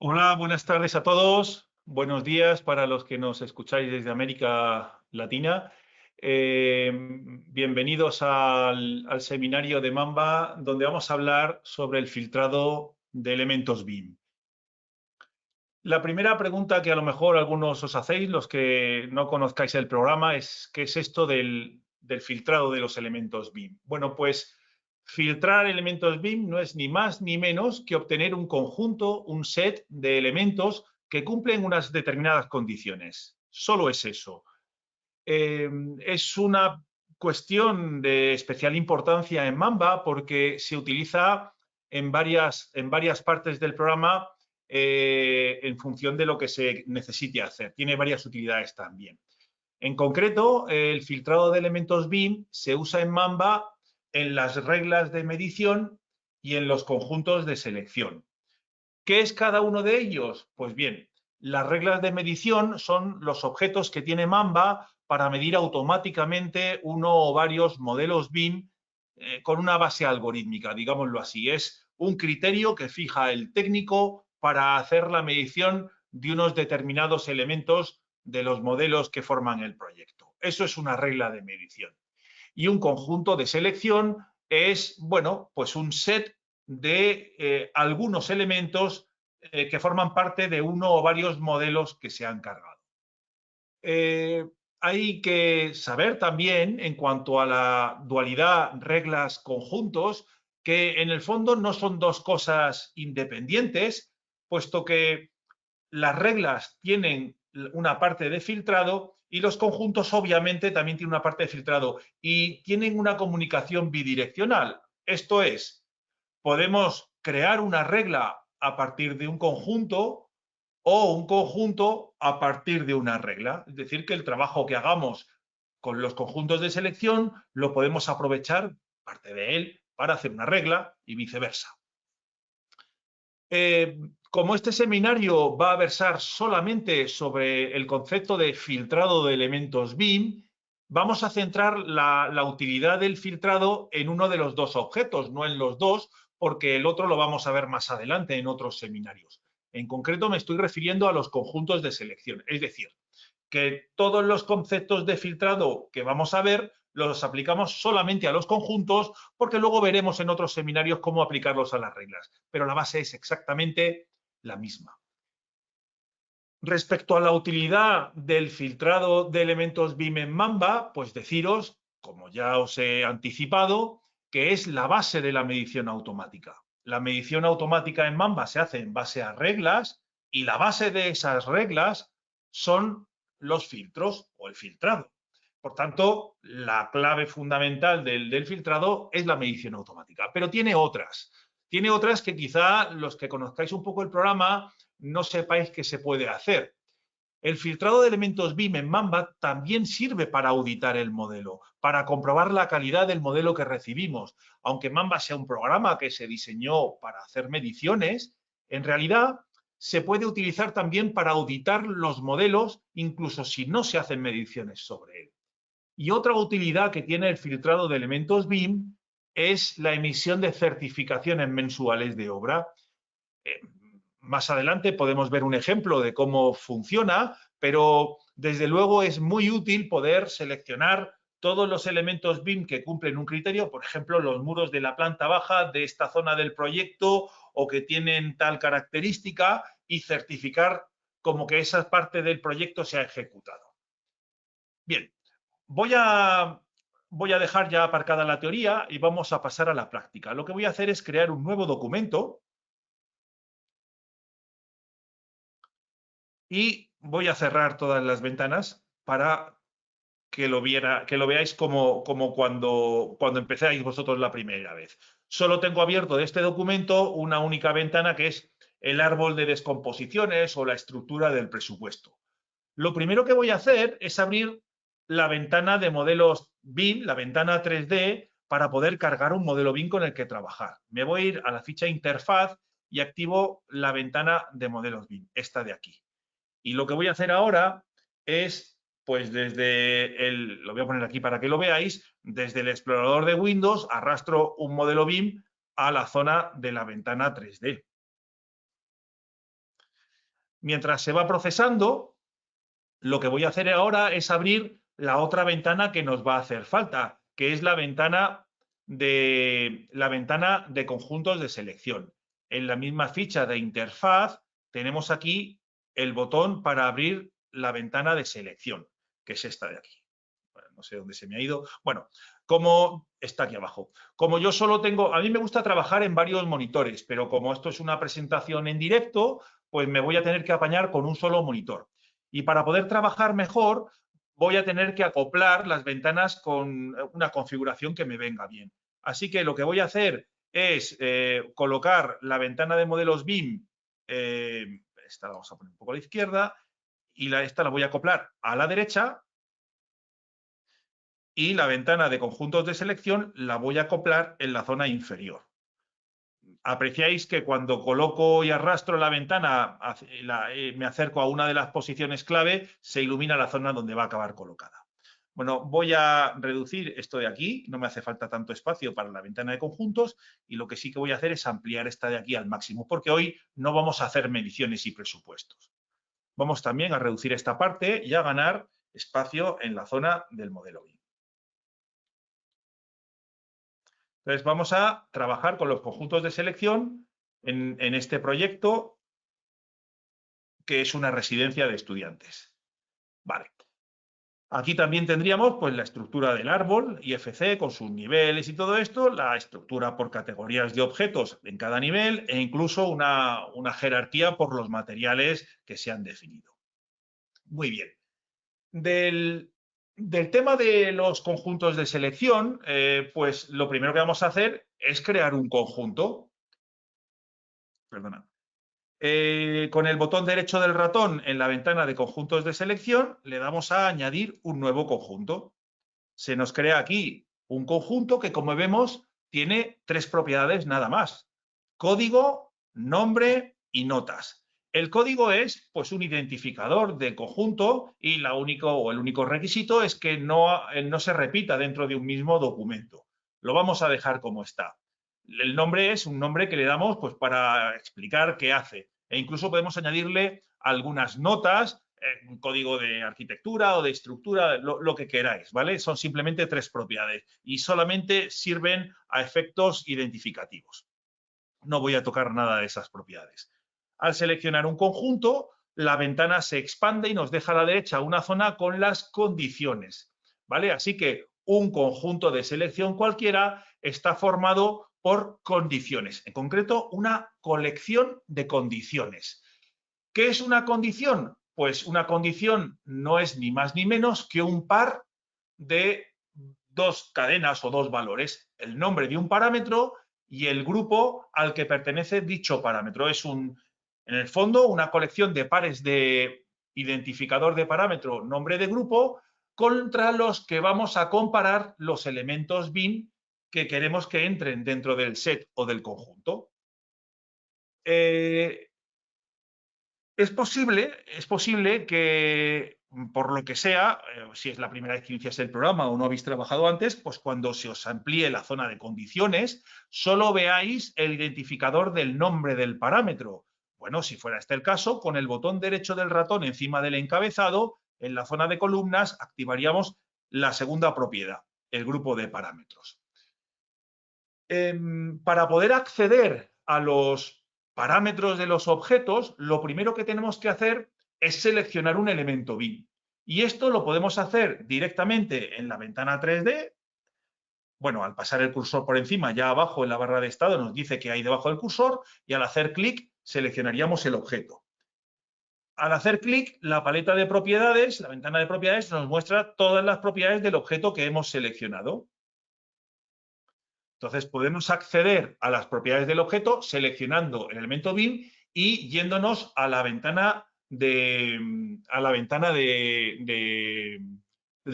Hola, buenas tardes a todos. Buenos días para los que nos escucháis desde América Latina. Bienvenidos al seminario de Mamba, donde vamos a hablar sobre el filtrado de elementos BIM. La primera pregunta que a lo mejor algunos os hacéis, los que no conozcáis el programa, es ¿qué es esto del filtrado de los elementos BIM? Bueno, pues filtrar elementos BIM no es ni más ni menos que obtener un conjunto, un set de elementos que cumplen unas determinadas condiciones. Solo es eso. Es una cuestión de especial importancia en Mamba porque se utiliza en varias partes del programa en función de lo que se necesite hacer. Tiene varias utilidades también. En concreto, el filtrado de elementos BIM se usa en Mamba en las reglas de medición y en los conjuntos de selección. ¿Qué es cada uno de ellos? Pues bien, las reglas de medición son los objetos que tiene Mamba para medir automáticamente uno o varios modelos BIM con una base algorítmica, digámoslo así. Es un criterio que fija el técnico para hacer la medición de unos determinados elementos de los modelos que forman el proyecto. Eso es una regla de medición. Y un conjunto de selección es, bueno, pues un set de algunos elementos que forman parte de uno o varios modelos que se han cargado. Hay que saber también, en cuanto a la dualidad reglas-conjuntos, que en el fondo no son dos cosas independientes, puesto que las reglas tienen una parte de filtrado y los conjuntos obviamente también tienen una parte de filtrado y tienen una comunicación bidireccional. Esto es, podemos crear una regla a partir de un conjunto o un conjunto a partir de una regla. Es decir, que el trabajo que hagamos con los conjuntos de selección lo podemos aprovechar, parte de él, para hacer una regla y viceversa. Como este seminario va a versar solamente sobre el concepto de filtrado de elementos BIM, vamos a centrar la utilidad del filtrado en uno de los dos objetos, no en los dos, porque el otro lo vamos a ver más adelante en otros seminarios. En concreto me estoy refiriendo a los conjuntos de selección, es decir, que todos los conceptos de filtrado que vamos a ver los aplicamos solamente a los conjuntos, porque luego veremos en otros seminarios cómo aplicarlos a las reglas, pero la base es exactamente la misma. Respecto a la utilidad del filtrado de elementos BIM en Mamba, pues deciros, como ya os he anticipado, que es la base de la medición automática. La medición automática en Mamba se hace en base a reglas y la base de esas reglas son los filtros o el filtrado. Por tanto, la clave fundamental del filtrado es la medición automática, pero tiene otras. Tiene otras que quizá los que conozcáis un poco el programa no sepáis que se puede hacer. El filtrado de elementos BIM en Mamba también sirve para auditar el modelo, para comprobar la calidad del modelo que recibimos. Aunque Mamba sea un programa que se diseñó para hacer mediciones, en realidad se puede utilizar también para auditar los modelos, incluso si no se hacen mediciones sobre él. Y otra utilidad que tiene el filtrado de elementos BIM es la emisión de certificaciones mensuales de obra. Más adelante podemos ver un ejemplo de cómo funciona, pero desde luego es muy útil poder seleccionar todos los elementos BIM que cumplen un criterio, por ejemplo, los muros de la planta baja de esta zona del proyecto o que tienen tal característica y certificar como que esa parte del proyecto se ha ejecutado. Bien, voy a dejar ya aparcada la teoría y vamos a pasar a la práctica. Lo que voy a hacer es crear un nuevo documento y voy a cerrar todas las ventanas para que lo veáis como cuando empezáis vosotros la primera vez. Solo tengo abierto de este documento una única ventana, que es el árbol de descomposiciones o la estructura del presupuesto. Lo primero que voy a hacer es abrir la ventana de modelos BIM, la ventana 3D, para poder cargar un modelo BIM con el que trabajar. Me voy a ir a la ficha interfaz y activo la ventana de modelos BIM, esta de aquí. Y lo que voy a hacer ahora es, pues lo voy a poner aquí para que lo veáis, desde el explorador de Windows arrastro un modelo BIM a la zona de la ventana 3D. Mientras se va procesando, lo que voy a hacer ahora es abrir la otra ventana que nos va a hacer falta, que es la ventana de conjuntos de selección. En la misma ficha de interfaz tenemos aquí el botón para abrir la ventana de selección, que es esta de aquí. Bueno, no sé dónde se me ha ido. Bueno, como está aquí abajo. Como yo solo tengo, a mí me gusta trabajar en varios monitores, pero como esto es una presentación en directo, pues me voy a tener que apañar con un solo monitor. Y para poder trabajar mejor, voy a tener que acoplar las ventanas con una configuración que me venga bien. Así que lo que voy a hacer es colocar la ventana de modelos BIM, esta la vamos a poner un poco a la izquierda, y esta la voy a acoplar a la derecha, y la ventana de conjuntos de selección la voy a acoplar en la zona inferior. Apreciáis que cuando coloco y arrastro la ventana, me acerco a una de las posiciones clave, se ilumina la zona donde va a acabar colocada. Bueno, voy a reducir esto de aquí, no me hace falta tanto espacio para la ventana de conjuntos, y lo que sí que voy a hacer es ampliar esta de aquí al máximo, porque hoy no vamos a hacer mediciones y presupuestos. Vamos también a reducir esta parte y a ganar espacio en la zona del modelo BIM. Entonces, vamos a trabajar con los conjuntos de selección en este proyecto, que es una residencia de estudiantes. Vale. Aquí también tendríamos pues, la estructura del árbol, IFC, con sus niveles y todo esto, la estructura por categorías de objetos en cada nivel e incluso una jerarquía por los materiales que se han definido. Muy bien. Del tema de los conjuntos de selección, pues lo primero que vamos a hacer es crear un conjunto. Perdona. Con el botón derecho del ratón en la ventana de conjuntos de selección, le damos a añadir un nuevo conjunto. Se nos crea aquí un conjunto que, como vemos, tiene 3 propiedades nada más: código, nombre y notas. El código es pues, un identificador del conjunto y el único requisito es que no se repita dentro de un mismo documento. Lo vamos a dejar como está. El nombre es un nombre que le damos pues, para explicar qué hace. E incluso podemos añadirle algunas notas, un código de arquitectura o de estructura, lo que queráis, ¿vale? Son simplemente 3 propiedades y solamente sirven a efectos identificativos. No voy a tocar nada de esas propiedades. Al seleccionar un conjunto, la ventana se expande y nos deja a la derecha una zona con las condiciones, ¿vale? Así que un conjunto de selección cualquiera está formado por condiciones, en concreto una colección de condiciones. ¿Qué es una condición? Pues una condición no es ni más ni menos que un par de 2 cadenas o 2 valores, el nombre de un parámetro y el grupo al que pertenece dicho parámetro. Es en el fondo, una colección de pares de identificador de parámetro, nombre de grupo, contra los que vamos a comparar los elementos BIM que queremos que entren dentro del set o del conjunto. Es posible que, por lo que sea, si es la primera vez que inicias el programa o no habéis trabajado antes, pues cuando se os amplíe la zona de condiciones, solo veáis el identificador del nombre del parámetro. Bueno, si fuera este el caso, con el botón derecho del ratón encima del encabezado, en la zona de columnas, activaríamos la segunda propiedad, el grupo de parámetros. Para poder acceder a los parámetros de los objetos, lo primero que tenemos que hacer es seleccionar un elemento BIM. Y esto lo podemos hacer directamente en la ventana 3D. Bueno, al pasar el cursor por encima, ya abajo en la barra de estado nos dice qué hay debajo del cursor y al hacer clic seleccionaríamos el objeto. Al hacer clic, la paleta de propiedades, la ventana de propiedades, nos muestra todas las propiedades del objeto que hemos seleccionado. Entonces, podemos acceder a las propiedades del objeto seleccionando el elemento BIM y yéndonos a la ventana de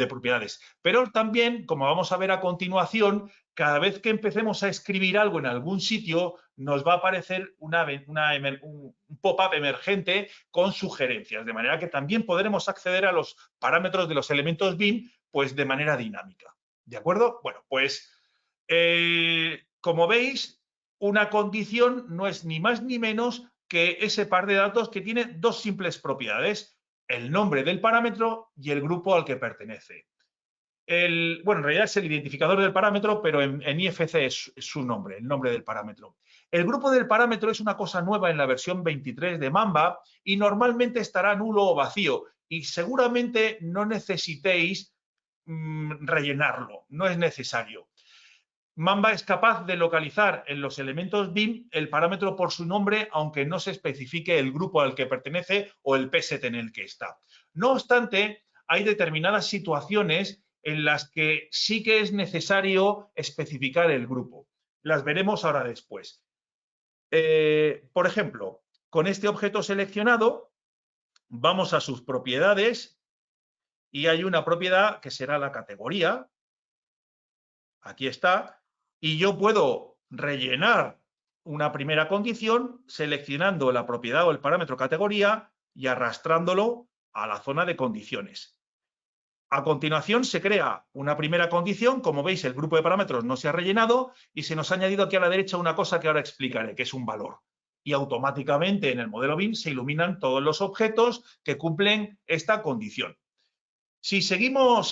propiedades. Pero también, como vamos a ver a continuación, cada vez que empecemos a escribir algo en algún sitio, nos va a aparecer un pop-up emergente con sugerencias, de manera que también podremos acceder a los parámetros de los elementos BIM pues, de manera dinámica. ¿De acuerdo? Bueno, pues como veis, una condición no es ni más ni menos que ese par de datos que tiene dos simples propiedades, el nombre del parámetro y el grupo al que pertenece. Bueno, en realidad es el identificador del parámetro, pero en IFC es su nombre, el nombre del parámetro. El grupo del parámetro es una cosa nueva en la versión 23 de Mamba y normalmente estará nulo o vacío y seguramente no necesitéis rellenarlo, no es necesario. Mamba es capaz de localizar en los elementos BIM el parámetro por su nombre, aunque no se especifique el grupo al que pertenece o el PSET en el que está. No obstante, hay determinadas situaciones en las que sí que es necesario especificar el grupo. Las veremos ahora después. Por ejemplo, con este objeto seleccionado, vamos a sus propiedades y hay una propiedad que será la categoría. Aquí está. Y yo puedo rellenar una primera condición seleccionando la propiedad o el parámetro categoría y arrastrándolo a la zona de condiciones. A continuación se crea una primera condición, como veis el grupo de parámetros no se ha rellenado y se nos ha añadido aquí a la derecha una cosa que ahora explicaré, que es un valor. Y automáticamente en el modelo BIM se iluminan todos los objetos que cumplen esta condición. Si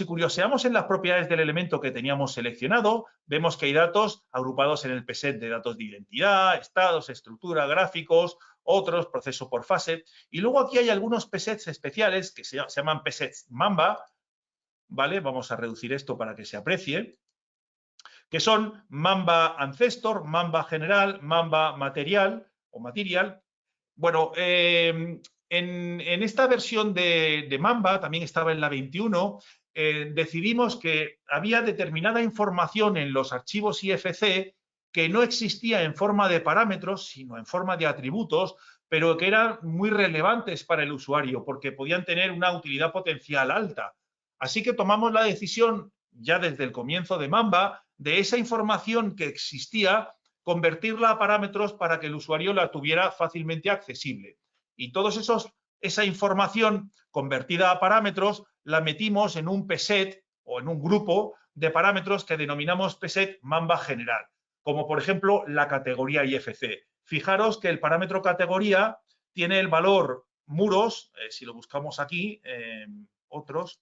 curioseamos en las propiedades del elemento que teníamos seleccionado, vemos que hay datos agrupados en el PSET de datos de identidad, estados, estructura, gráficos, otros, proceso por fase. Y luego aquí hay algunos PSETs especiales que se llaman PSETs Mamba, ¿vale? Vamos a reducir esto para que se aprecie, que son Mamba Ancestor, Mamba General, Mamba Material o Material. Bueno, en esta versión de Mamba, también estaba en la 21, decidimos que había determinada información en los archivos IFC que no existía en forma de parámetros, sino en forma de atributos, pero que eran muy relevantes para el usuario porque podían tener una utilidad potencial alta. Así que tomamos la decisión, ya desde el comienzo de Mamba, de esa información que existía, convertirla a parámetros para que el usuario la tuviera fácilmente accesible. Y esa información convertida a parámetros la metimos en un PSET o en un grupo de parámetros que denominamos PSET Mamba General, como por ejemplo la categoría IFC. Fijaros que el parámetro categoría tiene el valor muros, si lo buscamos aquí, otros,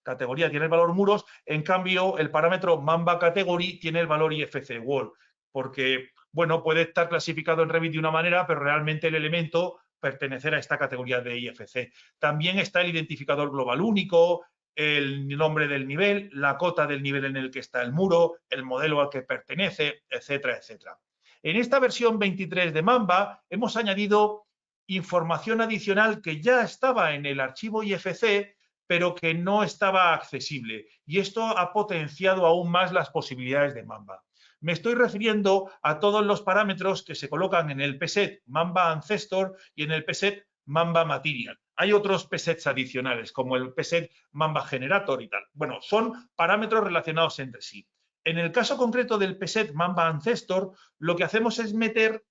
categoría tiene el valor muros, en cambio el parámetro Mamba Category tiene el valor IFC Wall, porque, bueno, puede estar clasificado en Revit de una manera, pero realmente el elemento pertenecer a esta categoría de IFC. También está el identificador global único, el nombre del nivel, la cota del nivel en el que está el muro, el modelo al que pertenece, etcétera, etcétera. En esta versión 23 de Mamba hemos añadido información adicional que ya estaba en el archivo IFC, pero que no estaba accesible. Y esto ha potenciado aún más las posibilidades de Mamba. Me estoy refiriendo a todos los parámetros que se colocan en el PSET Mamba Ancestor y en el PSET Mamba Material. Hay otros PSETs adicionales, como el PSET Mamba Generator y tal. Bueno, son parámetros relacionados entre sí. En el caso concreto del PSET Mamba Ancestor, lo que hacemos es meter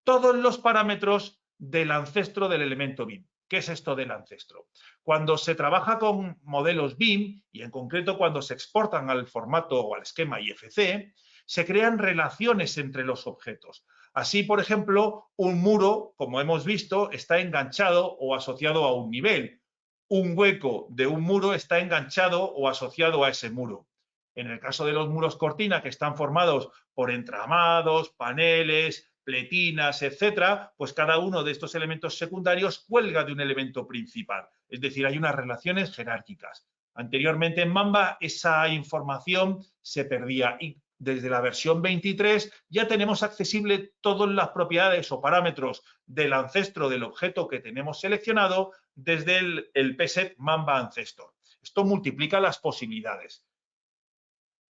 todos los parámetros del ancestro del elemento BIM. ¿Qué es esto del ancestro? Cuando se trabaja con modelos BIM, y en concreto cuando se exportan al formato o al esquema IFC, se crean relaciones entre los objetos. Así, por ejemplo, un muro, como hemos visto, está enganchado o asociado a un nivel. Un hueco de un muro está enganchado o asociado a ese muro. En el caso de los muros cortina, que están formados por entramados, paneles, pletinas, etcétera, pues cada uno de estos elementos secundarios cuelga de un elemento principal. Es decir, hay unas relaciones jerárquicas. Anteriormente en Mamba esa información se perdía y desde la versión 23 ya tenemos accesible todas las propiedades o parámetros del ancestro del objeto que tenemos seleccionado desde el PSET Mamba Ancestor. Esto multiplica las posibilidades.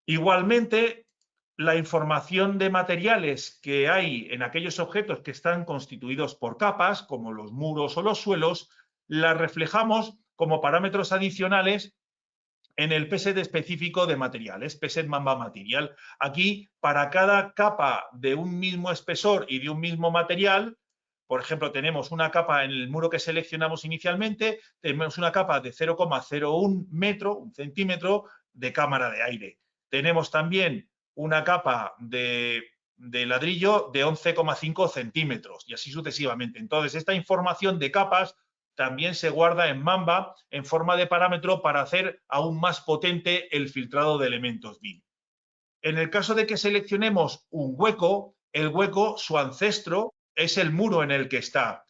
Igualmente, la información de materiales que hay en aquellos objetos que están constituidos por capas, como los muros o los suelos, la reflejamos como parámetros adicionales en el PSET específico de materiales, PSET Mamba Material. Aquí, para cada capa de un mismo espesor y de un mismo material, por ejemplo, tenemos una capa en el muro que seleccionamos inicialmente, tenemos una capa de 0,01 metro, un centímetro, de cámara de aire. Tenemos también una capa de de ladrillo de 11,5 centímetros y así sucesivamente. Entonces, esta información de capas también se guarda en Mamba en forma de parámetro para hacer aún más potente el filtrado de elementos BIM. En el caso de que seleccionemos un hueco, el hueco, su ancestro, es el muro en el que está.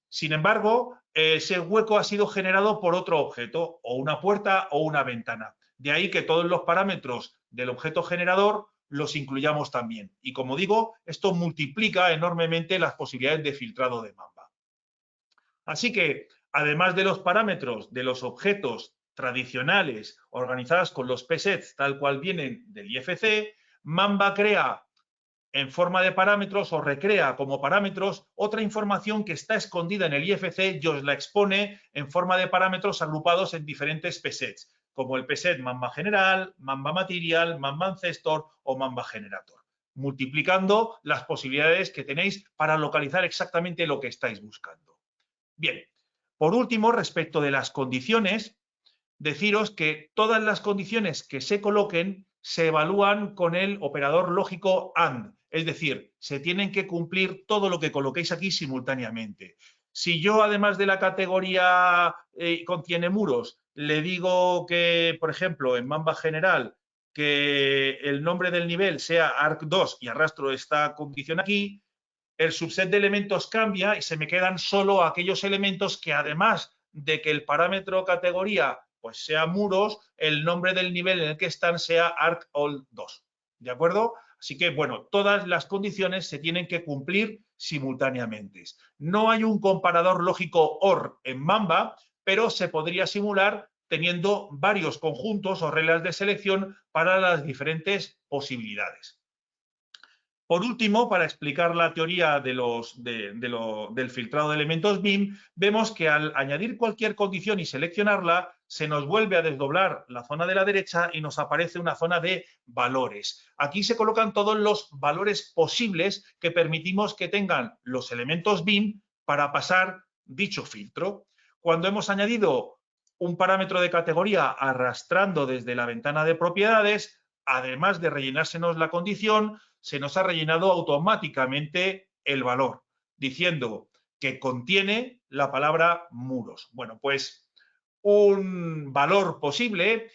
Sin embargo, ese hueco ha sido generado por otro objeto, o una puerta o una ventana. De ahí que todos los parámetros del objeto generador los incluyamos también. Y como digo, esto multiplica enormemente las posibilidades de filtrado de Mamba. Así que, además de los parámetros de los objetos tradicionales organizadas con los PSETs tal cual vienen del IFC, Mamba crea en forma de parámetros o recrea como parámetros otra información que está escondida en el IFC y os la expone en forma de parámetros agrupados en diferentes PSETs, como el PSET Mamba General, Mamba Material, Mamba Ancestor o Mamba Generator, multiplicando las posibilidades que tenéis para localizar exactamente lo que estáis buscando. Bien, por último, respecto de las condiciones, deciros que todas las condiciones que se coloquen se evalúan con el operador lógico AND, es decir, se tienen que cumplir todo lo que coloquéis aquí simultáneamente. Si yo, además de la categoría contiene muros, le digo que, por ejemplo, en Mamba General, que el nombre del nivel sea ARC2 y arrastro esta condición aquí, el subset de elementos cambia y se me quedan solo aquellos elementos que, además de que el parámetro categoría pues sea muros, el nombre del nivel en el que están sea ArcAll2. ¿De acuerdo? Así que, bueno, todas las condiciones se tienen que cumplir simultáneamente. No hay un comparador lógico OR en Mamba, pero se podría simular teniendo varios conjuntos o reglas de selección para las diferentes posibilidades. Por último, para explicar la teoría del filtrado de elementos BIM, vemos que al añadir cualquier condición y seleccionarla, se nos vuelve a desdoblar la zona de la derecha y nos aparece una zona de valores. Aquí se colocan todos los valores posibles que permitimos que tengan los elementos BIM para pasar dicho filtro. Cuando hemos añadido un parámetro de categoría arrastrando desde la ventana de propiedades, además de rellenársenos la condición, se nos ha rellenado automáticamente el valor, diciendo que contiene la palabra muros. Bueno, pues un valor posible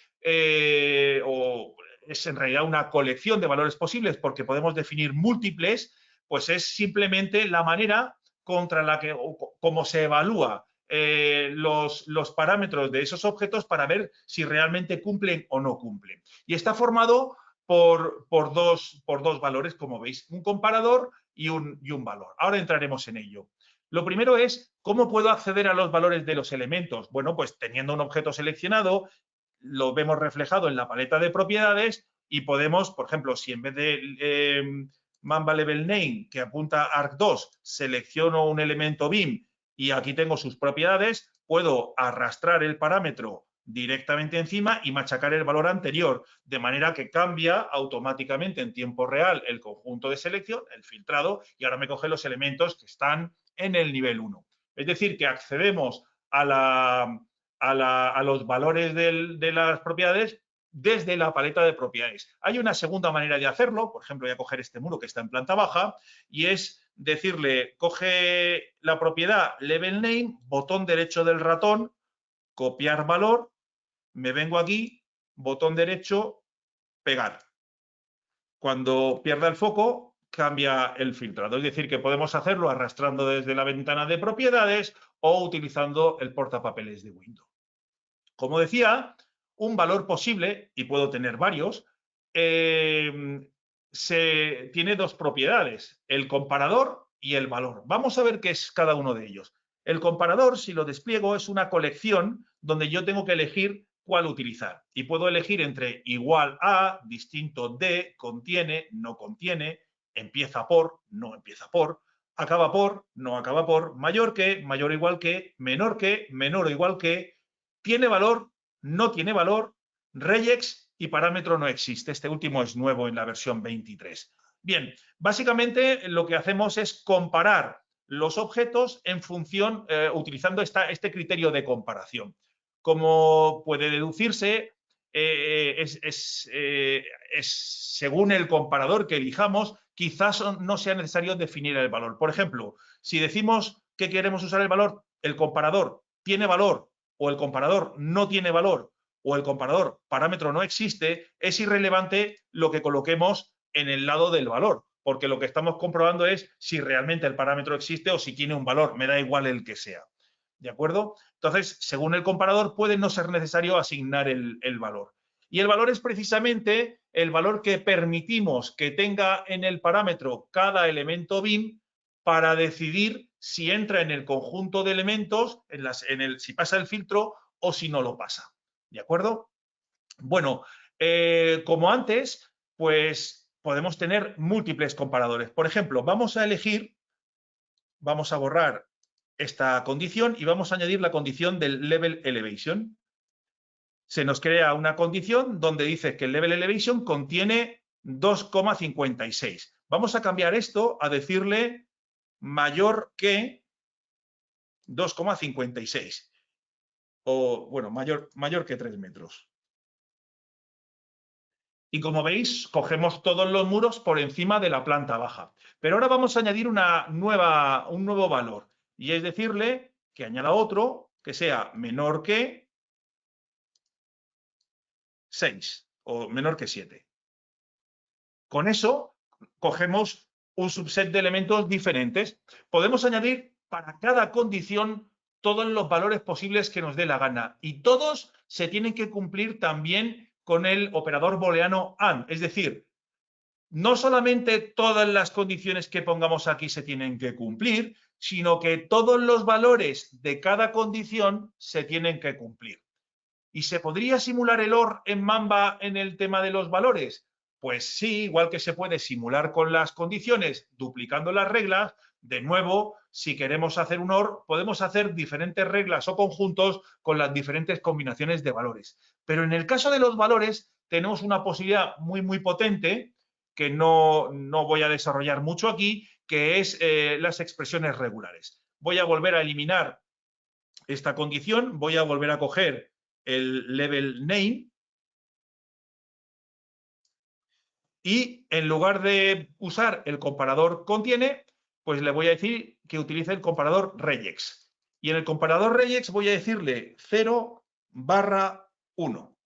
o es en realidad una colección de valores posibles porque podemos definir múltiples, pues es simplemente la manera contra la que, cómo se evalúa los parámetros de esos objetos para ver si realmente cumplen o no cumplen. Y está formado por dos valores, como veis, un comparador y un valor. Ahora entraremos en ello. Lo primero es, ¿cómo puedo acceder a los valores de los elementos? Bueno, pues teniendo un objeto seleccionado, lo vemos reflejado en la paleta de propiedades y podemos, por ejemplo, si en vez de Mamba Level Name, que apunta a Arc2, selecciono un elemento BIM y aquí tengo sus propiedades, puedo arrastrar el parámetro directamente encima y machacar el valor anterior, de manera que cambia automáticamente en tiempo real el conjunto de selección, el filtrado, y ahora me coge los elementos que están en el nivel 1. Es decir, que accedemos a los valores de las propiedades desde la paleta de propiedades. Hay una segunda manera de hacerlo, por ejemplo, voy a coger este muro que está en planta baja, y es decirle, coge la propiedad Level Name, botón derecho del ratón, copiar valor, me vengo aquí, botón derecho, pegar. Cuando pierda el foco, cambia el filtrado. Es decir, que podemos hacerlo arrastrando desde la ventana de propiedades o utilizando el portapapeles de Windows. Como decía, un valor posible, y puedo tener varios, tiene dos propiedades, el comparador y el valor. Vamos a ver qué es cada uno de ellos. El comparador, si lo despliego, es una colección donde yo tengo que elegir cuál utilizar. Y puedo elegir entre igual a, distinto de, contiene, no contiene, empieza por, no empieza por, acaba por, no acaba por, mayor que, mayor o igual que, menor que, menor o igual que, tiene valor, no tiene valor, regex y parámetro no existe. Este último es nuevo en la versión 23. Bien, básicamente lo que hacemos es comparar los objetos en función, utilizando este criterio de comparación. Como puede deducirse, según el comparador que elijamos, quizás no sea necesario definir el valor. Por ejemplo, si decimos que queremos usar el valor, el comparador tiene valor o el comparador no tiene valor o el comparador parámetro no existe, es irrelevante lo que coloquemos en el lado del valor, porque lo que estamos comprobando es si realmente el parámetro existe o si tiene un valor, me da igual el que sea. ¿De acuerdo? Entonces, según el comparador, puede no ser necesario asignar el valor. Y el valor es precisamente el valor que permitimos que tenga en el parámetro cada elemento BIM para decidir si entra en el conjunto de elementos, si pasa el filtro o si no lo pasa. ¿De acuerdo? Bueno, como antes, pues podemos tener múltiples comparadores. Por ejemplo, vamos a borrar esta condición y vamos a añadir la condición del level elevation. Se nos crea una condición donde dice que el level elevation contiene 2,56. Vamos a cambiar esto a decirle mayor que 2,56 o, bueno, mayor que 3 metros. Y como veis, cogemos todos los muros por encima de la planta baja. Pero ahora vamos a añadir un nuevo valor. Y es decirle que añada otro que sea menor que 6 o menor que 7. Con eso, cogemos un subset de elementos diferentes. Podemos añadir para cada condición todos los valores posibles que nos dé la gana. Y todos se tienen que cumplir también con el operador booleano AND. Es decir, no solamente todas las condiciones que pongamos aquí se tienen que cumplir, sino que todos los valores de cada condición se tienen que cumplir. ¿Y se podría simular el OR en Mamba en el tema de los valores? Pues sí, igual que se puede simular con las condiciones, duplicando las reglas. De nuevo, si queremos hacer un OR, podemos hacer diferentes reglas o conjuntos con las diferentes combinaciones de valores. Pero en el caso de los valores, tenemos una posibilidad muy, muy potente que no voy a desarrollar mucho aquí, que es las expresiones regulares. Voy a volver a eliminar esta condición, voy a volver a coger el level name y en lugar de usar el comparador contiene, pues le voy a decir que utilice el comparador regex. Y en el comparador regex voy a decirle 0/1.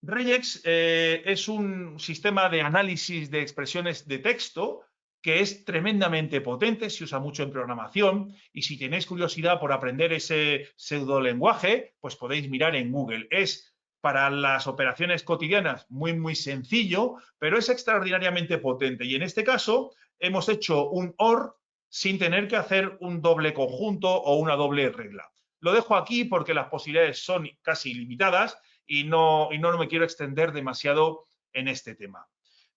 Regex es un sistema de análisis de expresiones de texto que es tremendamente potente, se usa mucho en programación y si tenéis curiosidad por aprender ese pseudolenguaje, pues podéis mirar en Google. Es para las operaciones cotidianas muy, muy sencillo, pero es extraordinariamente potente. Y en este caso hemos hecho un OR sin tener que hacer un doble conjunto o una doble regla. Lo dejo aquí porque las posibilidades son casi ilimitadas y no me quiero extender demasiado en este tema.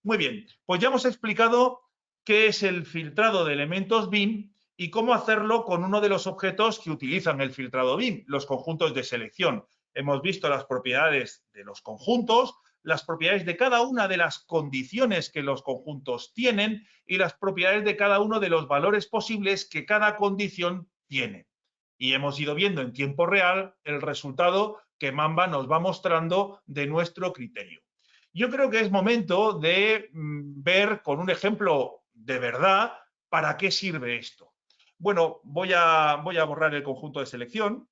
Muy bien, pues ya hemos explicado qué es el filtrado de elementos BIM y cómo hacerlo con uno de los objetos que utilizan el filtrado BIM, los conjuntos de selección. Hemos visto las propiedades de los conjuntos, las propiedades de cada una de las condiciones que los conjuntos tienen y las propiedades de cada uno de los valores posibles que cada condición tiene. Y hemos ido viendo en tiempo real el resultado que Mamba nos va mostrando de nuestro criterio. Yo creo que es momento de ver con un ejemplo de verdad para qué sirve esto. Bueno, voy a borrar el conjunto de selección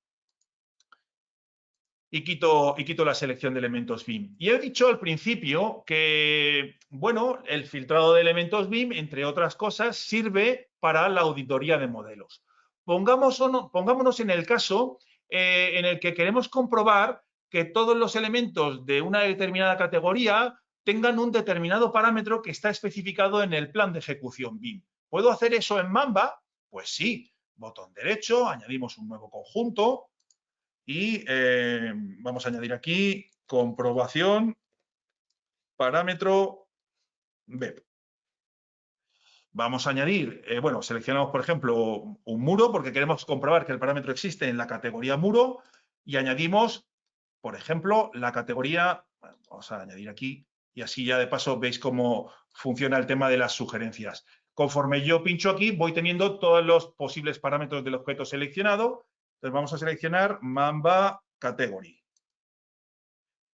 y quito la selección de elementos BIM. Y he dicho al principio que, bueno, el filtrado de elementos BIM, entre otras cosas, sirve para la auditoría de modelos. Pongámonos en el caso en el que queremos comprobar que todos los elementos de una determinada categoría tengan un determinado parámetro que está especificado en el plan de ejecución BIM. ¿Puedo hacer eso en Mamba? Pues sí. Botón derecho, añadimos un nuevo conjunto y vamos a añadir aquí comprobación parámetro BEP. Vamos a añadir, bueno, seleccionamos, por ejemplo, un muro porque queremos comprobar que el parámetro existe en la categoría muro y añadimos, por ejemplo, la categoría, bueno, vamos a añadir aquí y así ya de paso veis cómo funciona el tema de las sugerencias. Conforme yo pincho aquí, voy teniendo todos los posibles parámetros del objeto seleccionado. Entonces vamos a seleccionar Mamba Category.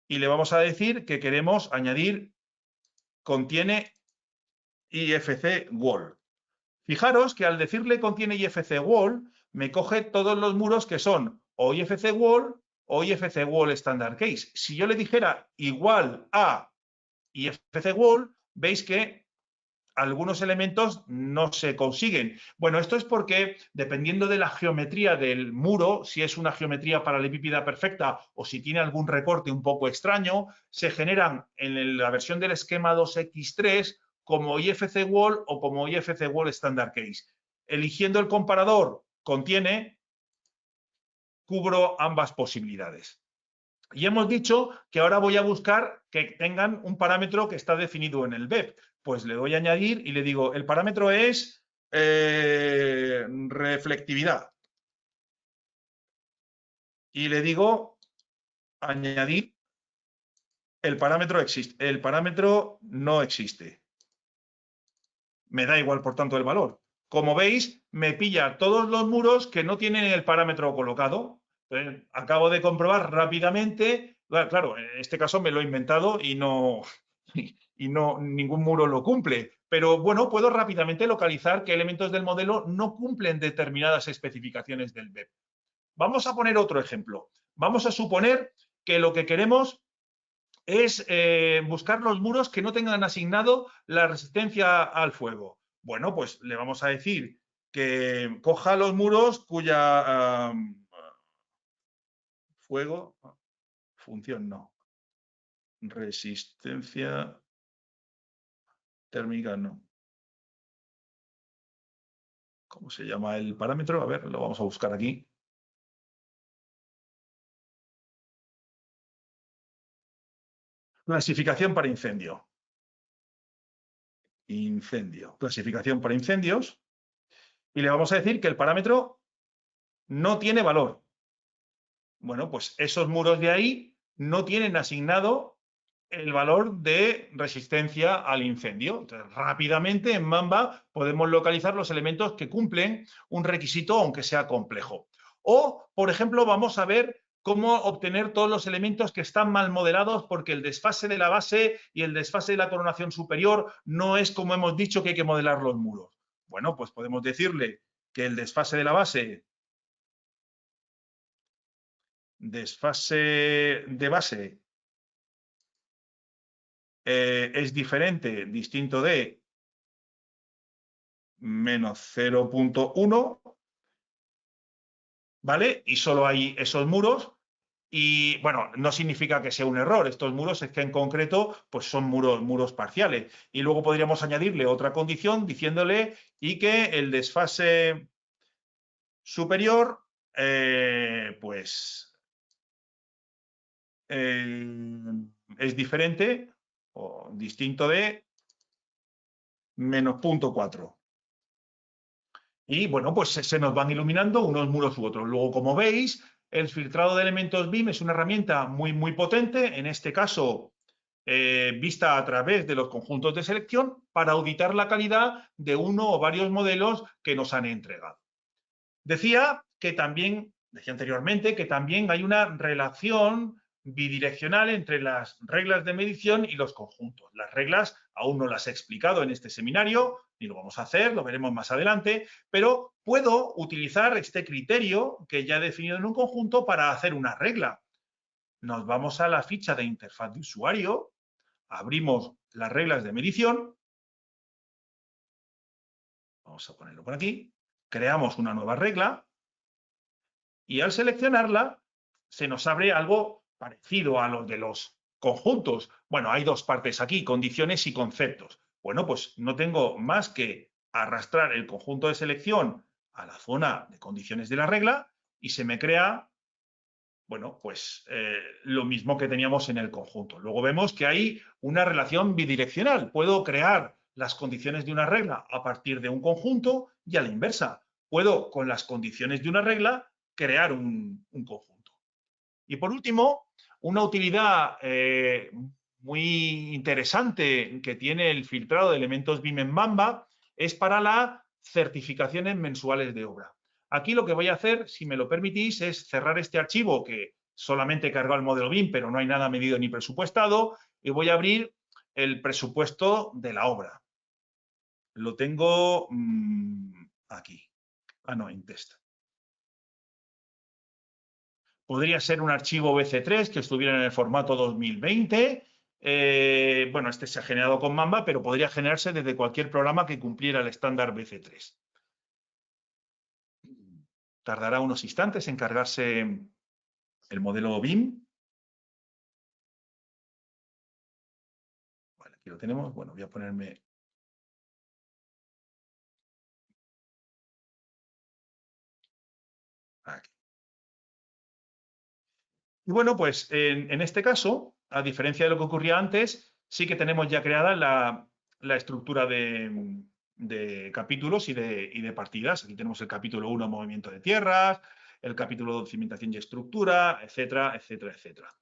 y le vamos a decir que queremos añadir contiene IFC wall. Fijaros que al decirle contiene IFC wall, me coge todos los muros que son o IFC wall o IFC wall standard case. Si yo le dijera igual a IFC wall, veis que algunos elementos no se consiguen. Bueno, esto es porque dependiendo de la geometría del muro, si es una geometría paralelepípeda perfecta o si tiene algún recorte un poco extraño, se generan en la versión del esquema 2x3 como IFC wall o como IFC wall standard case. Eligiendo el comparador contiene, cubro ambas posibilidades. Y hemos dicho que ahora voy a buscar que tengan un parámetro que está definido en el BEP. Pues le doy a añadir y le digo, el parámetro es reflectividad. Y le digo, añadir, el parámetro existe, el parámetro no existe. Me da igual, por tanto, el valor. Como veis, me pilla todos los muros que no tienen el parámetro colocado. Acabo de comprobar rápidamente. Claro, en este caso me lo he inventado y no ningún muro lo cumple. Pero bueno, puedo rápidamente localizar qué elementos del modelo no cumplen determinadas especificaciones del BEP. Vamos a poner otro ejemplo. Vamos a suponer que lo que queremos es buscar los muros que no tengan asignado la resistencia al fuego. Bueno, pues le vamos a decir que coja los muros cuya fuego, función no, resistencia térmica no. ¿Cómo se llama el parámetro? A ver, lo vamos a buscar aquí. Clasificación para incendio. Incendio. Clasificación para incendios. Y le vamos a decir que el parámetro no tiene valor. Bueno, pues esos muros de ahí no tienen asignado el valor de resistencia al incendio. Entonces, rápidamente en Mamba podemos localizar los elementos que cumplen un requisito, aunque sea complejo. O, por ejemplo, vamos a ver cómo obtener todos los elementos que están mal modelados porque el desfase de la base y el desfase de la coronación superior no es como hemos dicho que hay que modelar los muros. Bueno, pues podemos decirle que el desfase de la base es diferente, distinto de menos 0.1, ¿vale? Y solo hay esos muros. Y bueno, no significa que sea un error. Estos muros es que en concreto pues son muros parciales. Y luego podríamos añadirle otra condición diciéndole y que el desfase superior pues es diferente o distinto de menos 0.4. Y bueno, pues se nos van iluminando unos muros u otros. Luego, como veis, el filtrado de elementos BIM es una herramienta muy potente, en este caso vista a través de los conjuntos de selección para auditar la calidad de uno o varios modelos que nos han entregado. Decía anteriormente que también hay una relación bidireccional entre las reglas de medición y los conjuntos. Las reglas aún no las he explicado en este seminario, ni lo vamos a hacer, lo veremos más adelante, pero puedo utilizar este criterio que ya he definido en un conjunto para hacer una regla. Nos vamos a la ficha de interfaz de usuario, abrimos las reglas de medición, vamos a ponerlo por aquí, creamos una nueva regla, y al seleccionarla se nos abre algo parecido a los de los conjuntos. Bueno, hay dos partes aquí, condiciones y conceptos. Bueno, pues no tengo más que arrastrar el conjunto de selección a la zona de condiciones de la regla y se me crea, bueno, pues lo mismo que teníamos en el conjunto. Luego vemos que hay una relación bidireccional. Puedo crear las condiciones de una regla a partir de un conjunto y a la inversa. Puedo, con las condiciones de una regla, crear un conjunto. Y por último, una utilidad muy interesante que tiene el filtrado de elementos BIM en Mamba es para las certificaciones mensuales de obra. Aquí lo que voy a hacer, si me lo permitís, es cerrar este archivo que solamente he cargado el modelo BIM, pero no hay nada medido ni presupuestado, y voy a abrir el presupuesto de la obra. Lo tengo aquí. Ah, no, en test. Podría ser un archivo BC3 que estuviera en el formato 2020. Bueno, este se ha generado con Mamba, pero podría generarse desde cualquier programa que cumpliera el estándar BC3. Tardará unos instantes en cargarse el modelo BIM. Vale, aquí lo tenemos. Bueno, voy a ponerme... aquí. Y bueno, pues en este caso, a diferencia de lo que ocurría antes, sí que tenemos ya creada la estructura de capítulos y de partidas. Aquí tenemos el capítulo 1, movimiento de tierras, el capítulo 2, cimentación y estructura, etcétera, etcétera, etcétera.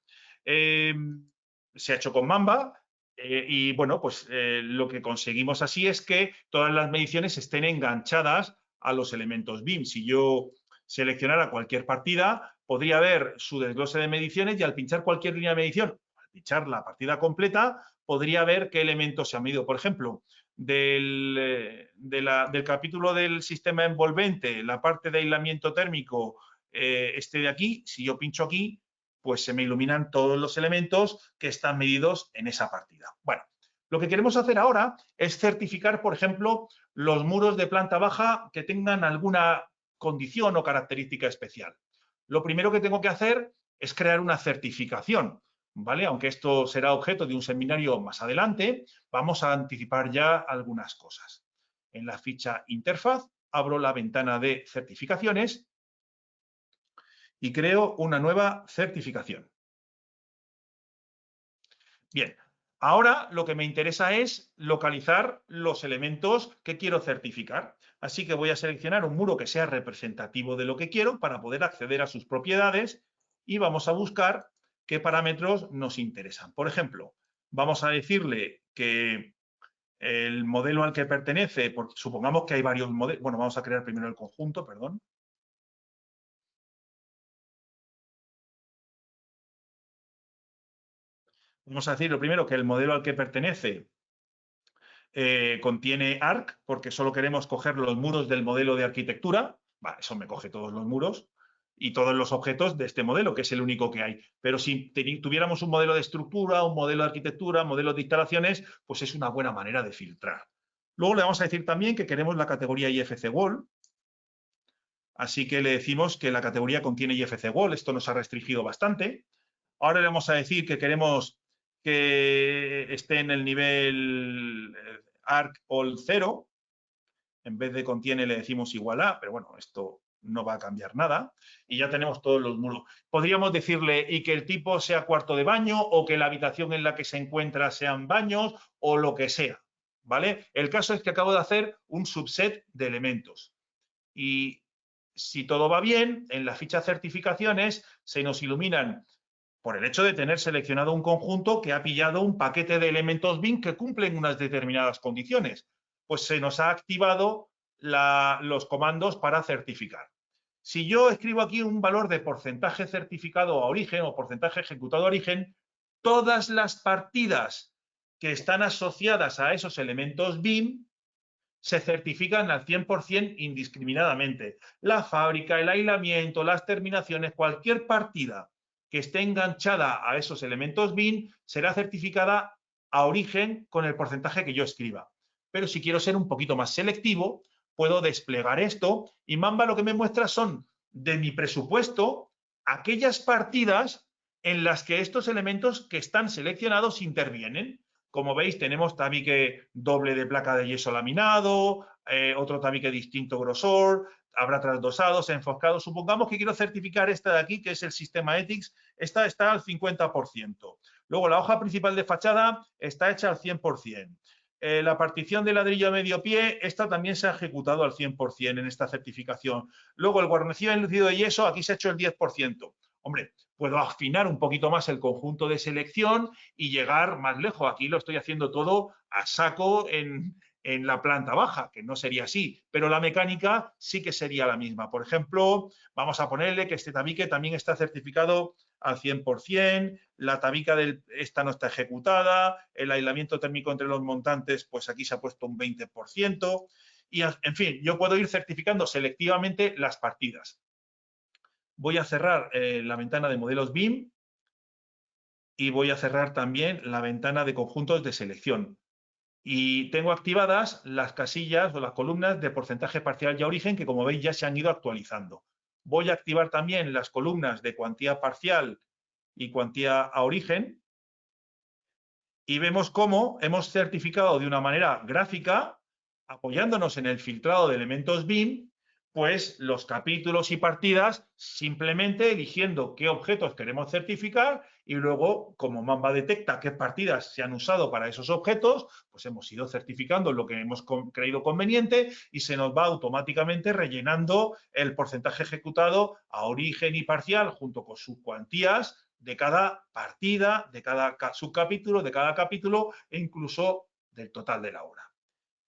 Se ha hecho con Mamba y bueno, pues lo que conseguimos así es que todas las mediciones estén enganchadas a los elementos BIM. Si yo seleccionara cualquier partida, podría ver su desglose de mediciones y al pinchar cualquier línea de medición, al pinchar la partida completa, podría ver qué elementos se han medido. Por ejemplo, del capítulo del sistema envolvente, la parte de aislamiento térmico, este de aquí, si yo pincho aquí, pues se me iluminan todos los elementos que están medidos en esa partida. Bueno, lo que queremos hacer ahora es certificar, por ejemplo, los muros de planta baja que tengan alguna condición o característica especial. Lo primero que tengo que hacer es crear una certificación, ¿vale? Aunque esto será objeto de un seminario más adelante, vamos a anticipar ya algunas cosas. En la ficha interfaz abro la ventana de certificaciones y creo una nueva certificación. Bien, ahora lo que me interesa es localizar los elementos que quiero certificar. Así que voy a seleccionar un muro que sea representativo de lo que quiero para poder acceder a sus propiedades y vamos a buscar qué parámetros nos interesan. Por ejemplo, vamos a decirle que el modelo al que pertenece, porque supongamos que hay varios modelos, bueno, vamos a crear primero el conjunto, perdón. Vamos a decir lo primero que el modelo al que pertenece contiene ARC, porque solo queremos coger los muros del modelo de arquitectura. Vale, eso me coge todos los muros y todos los objetos de este modelo, que es el único que hay. Pero si tuviéramos un modelo de estructura, un modelo de arquitectura, modelos de instalaciones, pues es una buena manera de filtrar. Luego le vamos a decir también que queremos la categoría IFC Wall. Así que le decimos que la categoría contiene IFC Wall. Esto nos ha restringido bastante. Ahora le vamos a decir que queremos que esté en el nivel ARC All 0. En vez de contiene le decimos igual a, pero bueno, esto no va a cambiar nada. Y ya tenemos todos los muros. Podríamos decirle y que el tipo sea cuarto de baño o que la habitación en la que se encuentra sean baños o lo que sea, ¿vale? El caso es que acabo de hacer un subset de elementos. Y si todo va bien, en la ficha certificaciones se nos iluminan por el hecho de tener seleccionado un conjunto que ha pillado un paquete de elementos BIM que cumplen unas determinadas condiciones. Pues se nos ha activado los comandos para certificar. Si yo escribo aquí un valor de porcentaje certificado a origen o porcentaje ejecutado a origen, todas las partidas que están asociadas a esos elementos BIM se certifican al 100% indiscriminadamente. La fábrica, el aislamiento, las terminaciones, cualquier partida que esté enganchada a esos elementos BIM será certificada a origen con el porcentaje que yo escriba. Pero si quiero ser un poquito más selectivo, puedo desplegar esto y Mamba lo que me muestra son de mi presupuesto aquellas partidas en las que estos elementos que están seleccionados intervienen. Como veis, tenemos tabique doble de placa de yeso laminado, otro tabique distinto grosor, habrá trasdosados, enfocados. Supongamos que quiero certificar esta de aquí, que es el sistema Ethics. Esta está al 50%. Luego, la hoja principal de fachada está hecha al 100%. La partición de ladrillo a medio pie, esta también se ha ejecutado al 100% en esta certificación. Luego, el guarnecido enlucido de yeso, aquí se ha hecho el 10%. Hombre, puedo afinar un poquito más el conjunto de selección y llegar más lejos. Aquí lo estoy haciendo todo a saco en en la planta baja, que no sería así, pero la mecánica sí que sería la misma. Por ejemplo, vamos a ponerle que este tabique también está certificado al 100%, la tabica esta no está ejecutada, el aislamiento térmico entre los montantes, pues aquí se ha puesto un 20%, y en fin, yo puedo ir certificando selectivamente las partidas. Voy a cerrar la ventana de modelos BIM y voy a cerrar también la ventana de conjuntos de selección. Y tengo activadas las casillas o las columnas de porcentaje parcial y a origen, que como veis ya se han ido actualizando. Voy a activar también las columnas de cuantía parcial y cuantía a origen. Y vemos cómo hemos certificado de una manera gráfica, apoyándonos en el filtrado de elementos BIM, pues los capítulos y partidas, simplemente eligiendo qué objetos queremos certificar y luego, como Mamba detecta qué partidas se han usado para esos objetos, pues hemos ido certificando lo que hemos creído conveniente y se nos va automáticamente rellenando el porcentaje ejecutado a origen y parcial junto con sus cuantías de cada partida, de cada subcapítulo, de cada capítulo e incluso del total de la obra.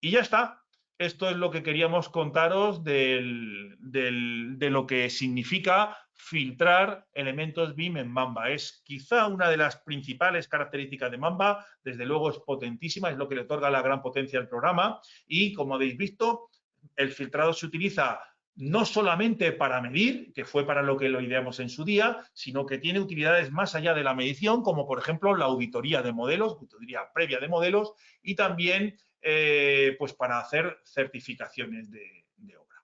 Y ya está. Esto es lo que queríamos contaros de lo que significa filtrar elementos BIM en Mamba. Es quizá una de las principales características de Mamba. Desde luego es potentísima, es lo que le otorga la gran potencia al programa. Y como habéis visto, el filtrado se utiliza no solamente para medir, que fue para lo que lo ideamos en su día, sino que tiene utilidades más allá de la medición, como por ejemplo la auditoría de modelos, auditoría previa de modelos, y también pues para hacer certificaciones de